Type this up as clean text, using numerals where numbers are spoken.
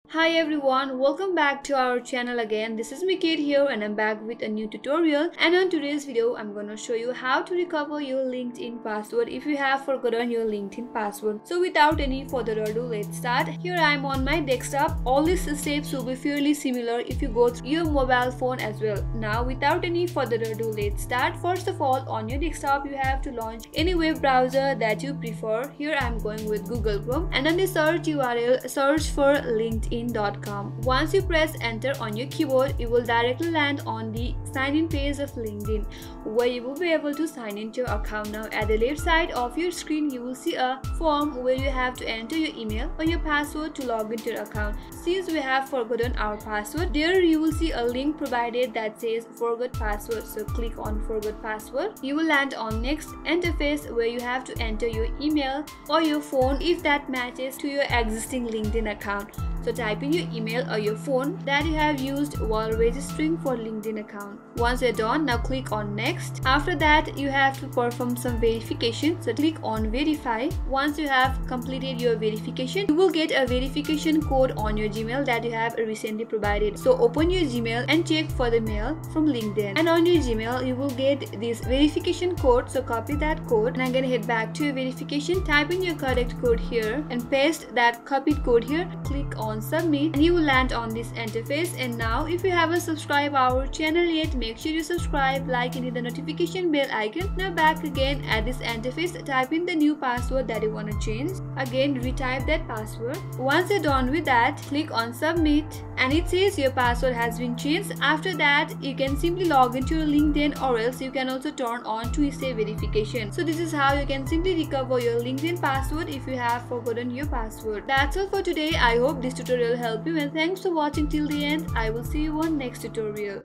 Hi everyone, welcome back to our channel again. This is Mikit here and I'm back with a new tutorial, and on today's video I'm gonna show you how to recover your LinkedIn password if you have forgotten your LinkedIn password. So without any further ado, let's start. Here I am on my desktop. All these steps will be fairly similar if you go through your mobile phone as well. Now without any further ado, let's start. First of all, on your desktop you have to launch any web browser that you prefer. Here I am going with Google Chrome, and on the search URL, search for LinkedIn. Once you press enter on your keyboard, you will directly land on the sign in page of LinkedIn, where you will be able to sign into your account. Now at the left side of your screen you will see a form where you have to enter your email or your password to log into your account. Since we have forgotten our password, there you will see a link provided that says forgot password, so click on forgot password. You will land on next interface where you have to enter your email or your phone if that matches to your existing LinkedIn account. So type in your email or your phone that you have used while registering for LinkedIn account. Once you're done, now click on next. After that, you have to perform some verification. So click on verify. Once you have completed your verification, you will get a verification code on your Gmail that you have recently provided. So open your Gmail and check for the mail from LinkedIn. And on your Gmail, you will get this verification code. So copy that code and again head back to your verification. Type in your correct code here and paste that copied code here. Click on submit and you will land on this interface. And now if you haven't subscribed our channel yet, make sure you subscribe, like, and hit the notification bell icon. Now back again at this interface, type in the new password that you want to change. Again retype that password. Once you're done with that, click on submit and it says your password has been changed. After that, you can simply log into your LinkedIn, or else you can also turn on two-step verification. So this is how you can simply recover your LinkedIn password if you have forgotten your password. That's all for today. I hope this tutorial helped you, and thanks for watching till the end. I will see you on next tutorial.